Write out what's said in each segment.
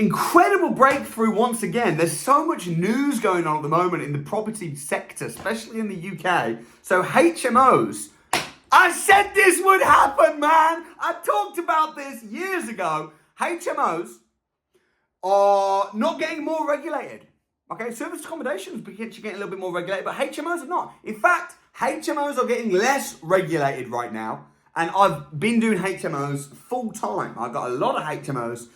incredible breakthrough once again. There's so much news going on at the moment in the property sector, especially in the UK. So HMOs, I said this would happen, man. I talked about this years ago. HMOs are not getting more regulated. Okay, service accommodations potentially getting a little bit more regulated, but HMOs are not. In fact, HMOs are getting less regulated right now. And I've been doing HMOs full time. I've got a lot of HMOs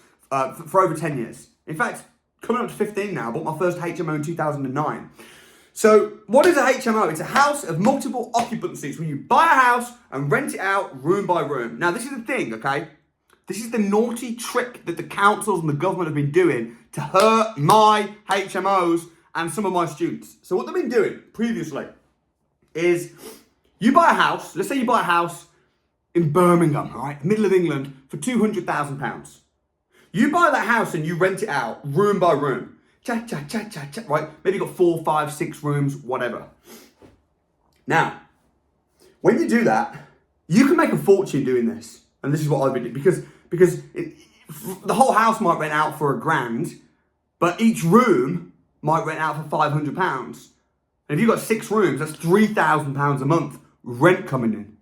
for over 10 years. In fact, coming up to 15 now. I bought my first HMO in 2009. So what is a HMO? It's a house of multiple occupancies where you buy a house and rent it out room by room. Now, this is the thing, okay? This is the naughty trick that the councils and the government have been doing to hurt my HMOs and some of my students. So what they've been doing previously is you buy a house. Let's say you buy a house in Birmingham, all right, middle of England, for £200,000. You buy that house and you rent it out room by room. Right? Maybe you've got 4, 5, 6 rooms, whatever. Now, when you do that, you can make a fortune doing this. And this is what I've been doing. Because the whole house might rent out for £1,000, but each room might rent out for £500. And if you've got 6 rooms, that's £3,000 a month rent coming in.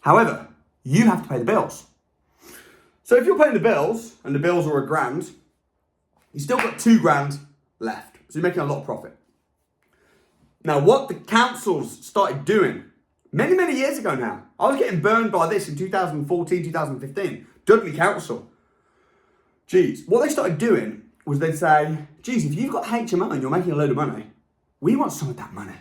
However, you have to pay the bills. So if you're paying the bills, and the bills are £1,000, you still got £2,000 left. So you're making a lot of profit. Now, what the councils started doing, many, many years ago now, I was getting burned by this in 2014, 2015, Dudley Council. Geez, what they started doing was they'd say, geez, if you've got HMO and you're making a load of money, we want some of that money.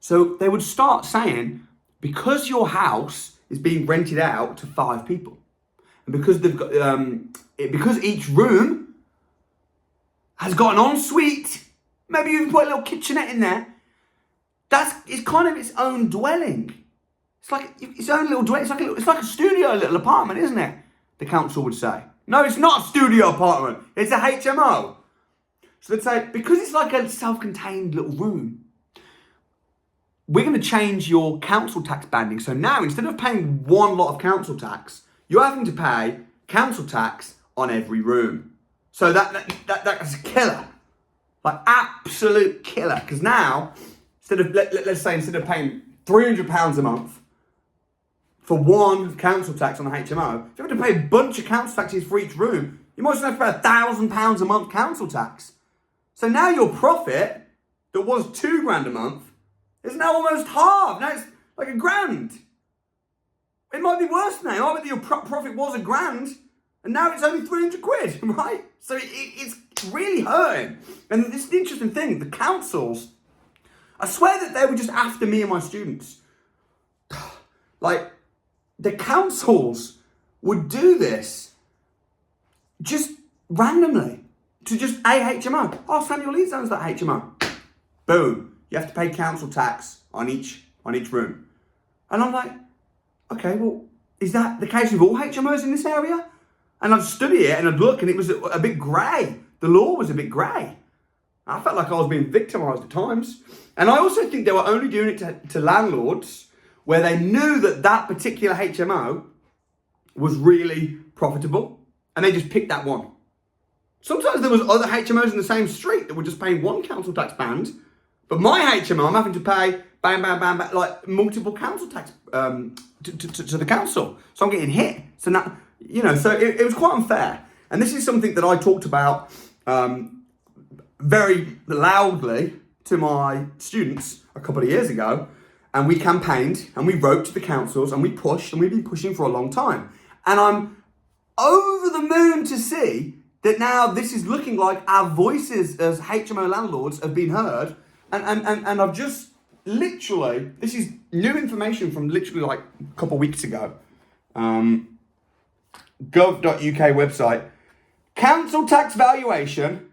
So they would start saying, because your house is being rented out to 5 people, and because they've got because each room has got an ensuite, maybe you even put a little kitchenette in there. It's kind of its own dwelling. It's like its own little dwelling. It's like a studio, a little apartment, isn't it? The council would say. No, it's not a studio apartment. It's a HMO. So they'd say, because it's like a self-contained little room, we're going to change your council tax banding. So now, instead of paying one lot of council tax, you're having to pay council tax on every room. So that's a killer. Like, absolute killer. Because now, let's say instead of paying £300 a month for one council tax on a HMO, if you have to pay a bunch of council taxes for each room, you might as well have to pay £1,000 a month council tax. So now your profit, that was £2,000 a month, is now almost half. Now it's like £1,000. It might be worse than that. It might be that your profit was £1,000 and now it's only 300 quid, right? So it's really hurting. And this is the interesting thing. The councils, I swear that they were just after me and my students. Like, the councils would do this just randomly to just a HMO. Oh, Samuel Leeds owns that HMO. Boom. You have to pay council tax on each room. And I'm like, okay, well, is that the case with all HMOs in this area? And I'd study it and I'd look and it was a bit grey. The law was a bit grey. I felt like I was being victimised at times. And I also think they were only doing it to landlords where they knew that particular HMO was really profitable and they just picked that one. Sometimes there was other HMOs in the same street that were just paying one council tax band, but my HMO, I'm having to pay bang, bang, bang, bang, like multiple council tax to the council. So I'm getting hit. So now, so it was quite unfair. And this is something that I talked about very loudly to my students a couple of years ago. And we campaigned and we wrote to the councils and we pushed and we've been pushing for a long time. And I'm over the moon to see that now this is looking like our voices as HMO landlords have been heard. And I've just literally, this is new information from literally like a couple of weeks ago. Gov.uk website. Council tax valuation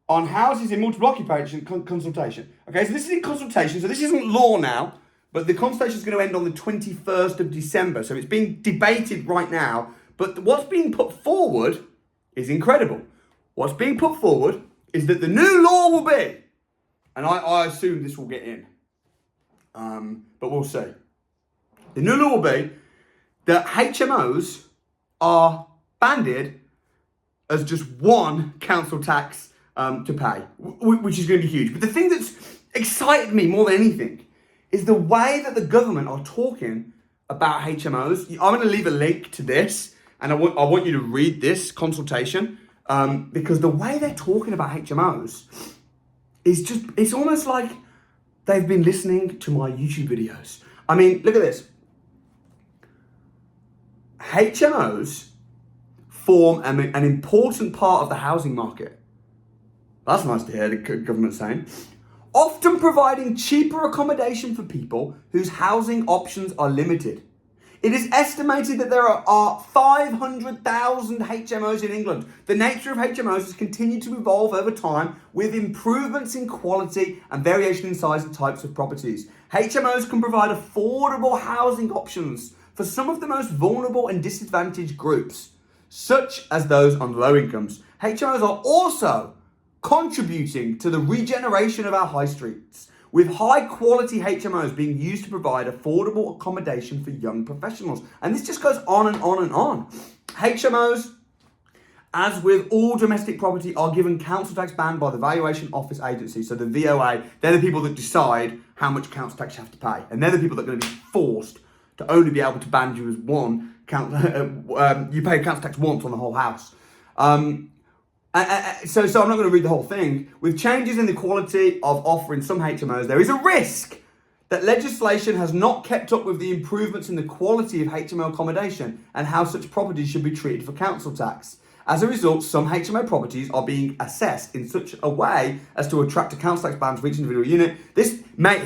on houses in multiple occupation consultation. Okay, so this is in consultation. So this isn't law now, but the consultation is going to end on the 21st of December. So it's being debated right now. But what's being put forward is incredible. What's being put forward is that the new law will be, and I assume this will get in, but we'll see. The new law will be that HMOs are banded as just one council tax to pay, which is going to be huge. But the thing that's excited me more than anything is the way that the government are talking about HMOs. I'm going to leave a link to this, and I want you to read this consultation, because the way they're talking about HMOs is just, it's almost like they've been listening to my YouTube videos. I mean, look at this. HMOs form an important part of the housing market. That's nice to hear the government saying. Often providing cheaper accommodation for people whose housing options are limited. It is estimated that there are 500,000 HMOs in England. The nature of HMOs has continued to evolve over time with improvements in quality and variation in size and types of properties. HMOs can provide affordable housing options for some of the most vulnerable and disadvantaged groups, such as those on low incomes. HMOs are also contributing to the regeneration of our high streets, with high quality HMOs being used to provide affordable accommodation for young professionals. And this just goes on and on and on. HMOs, as with all domestic property, are given council tax band by the Valuation Office Agency. So the VOA, they're the people that decide how much council tax you have to pay. And they're the people that are going to be forced to only be able to band you as one, you pay council tax once on the whole house. So I'm not going to read the whole thing. With changes in the quality of offer in some HMOs, there is a risk that legislation has not kept up with the improvements in the quality of HMO accommodation and how such properties should be treated for council tax. As a result, some HMO properties are being assessed in such a way as to attract a council tax band for each individual unit. This may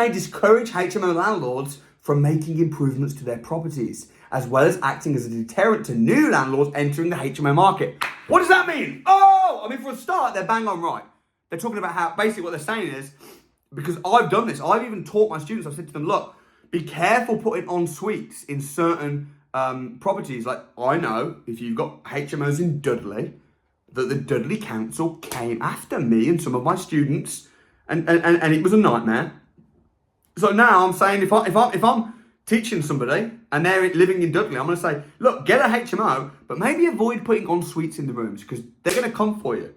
discourage HMO landlords from making improvements to their properties, as well as acting as a deterrent to new landlords entering the HMO market. What does that mean? Oh, I mean, for a start, they're bang on right. They're talking about how, basically what they're saying is, because I've done this, I've even taught my students, I've said to them, look, be careful putting en suites in certain properties. Like, I know, if you've got HMOs in Dudley, that the Dudley Council came after me and some of my students, and it was a nightmare. So now I'm saying, if I'm teaching somebody and they're living in Dudley, I'm going to say, look, get a HMO, but maybe avoid putting en suites in the rooms because they're going to come for you.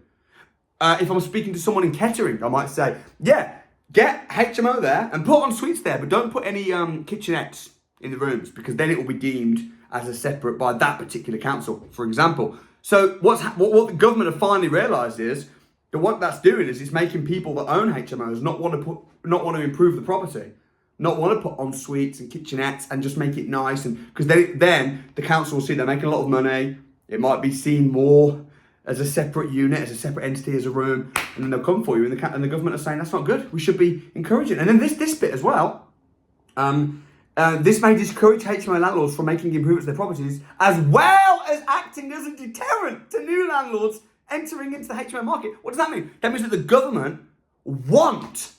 If I'm speaking to someone in Kettering, I might say, yeah, get HMO there and put en suites there, but don't put any kitchenettes in the rooms because then it will be deemed as a separate by that particular council, for example. So what the government have finally realised is that what that's doing is it's making people that own HMOs not want to improve the property, not want to put en suites and kitchenettes and just make it nice, and because then the council will see they're making a lot of money. It might be seen more as a separate unit, as a separate entity, as a room, and then they'll come for you. And the government are saying that's not good. We should be encouraging. And then this bit as well. This may discourage HMO landlords from making improvements to their properties, as well as acting as a deterrent to new landlords entering into the HMO market. What does that mean? That means that the government want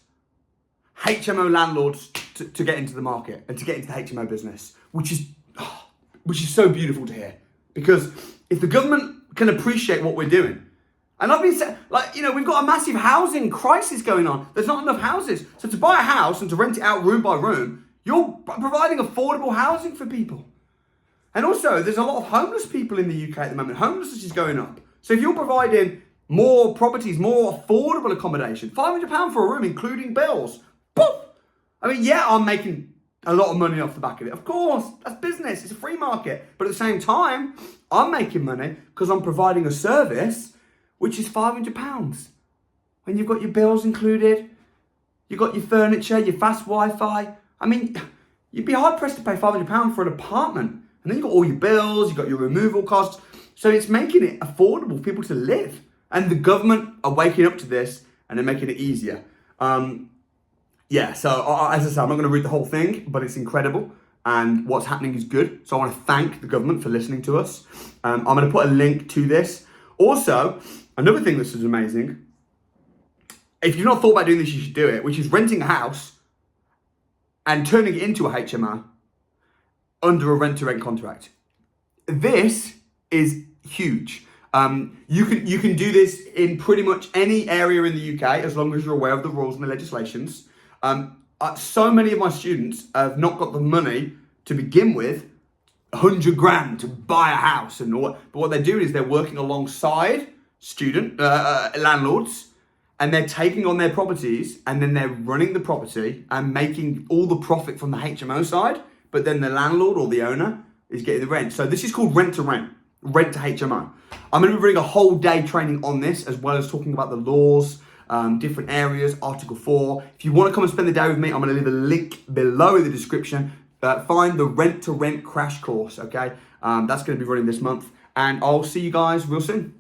HMO landlords to get into the market and to get into the HMO business, which is so beautiful to hear. Because if the government can appreciate what we're doing, and I've been saying, we've got a massive housing crisis going on. There's not enough houses. So to buy a house and to rent it out room by room, you're providing affordable housing for people. And also, there's a lot of homeless people in the UK at the moment. Homelessness is going up. So if you're providing more properties, more affordable accommodation, £500 for a room, including bills, poof! I mean, yeah, I'm making a lot of money off the back of it. Of course, that's business. It's a free market. But at the same time, I'm making money because I'm providing a service which is £500. When you've got your bills included, you've got your furniture, your fast Wi-Fi. I mean, you'd be hard-pressed to pay £500 for an apartment. And then you've got all your bills, you've got your removal costs. So it's making it affordable for people to live. And the government are waking up to this and they're making it easier. So as I said, I'm not going to read the whole thing, but it's incredible. And what's happening is good. So I want to thank the government for listening to us. I'm going to put a link to this. Also, another thing that's amazing, if you've not thought about doing this, you should do it, which is renting a house and turning it into a HMO under a rent-to-rent contract. This is huge. You can do this in pretty much any area in the UK as long as you're aware of the rules and the legislations. So many of my students have not got the money to begin with 100 grand to buy a house and all. But what they're doing is they're working alongside student landlords, and they're taking on their properties, and then they're running the property and making all the profit from the HMO side. But then the landlord or the owner is getting the rent. So this is called rent to rent, rent to HMO. I'm going to be running a whole day training on this, as well as talking about the laws, different areas, Article 4. If you want to come and spend the day with me, I'm going to leave a link below in the description. Find the rent to rent crash course, okay? That's going to be running this month. And I'll see you guys real soon.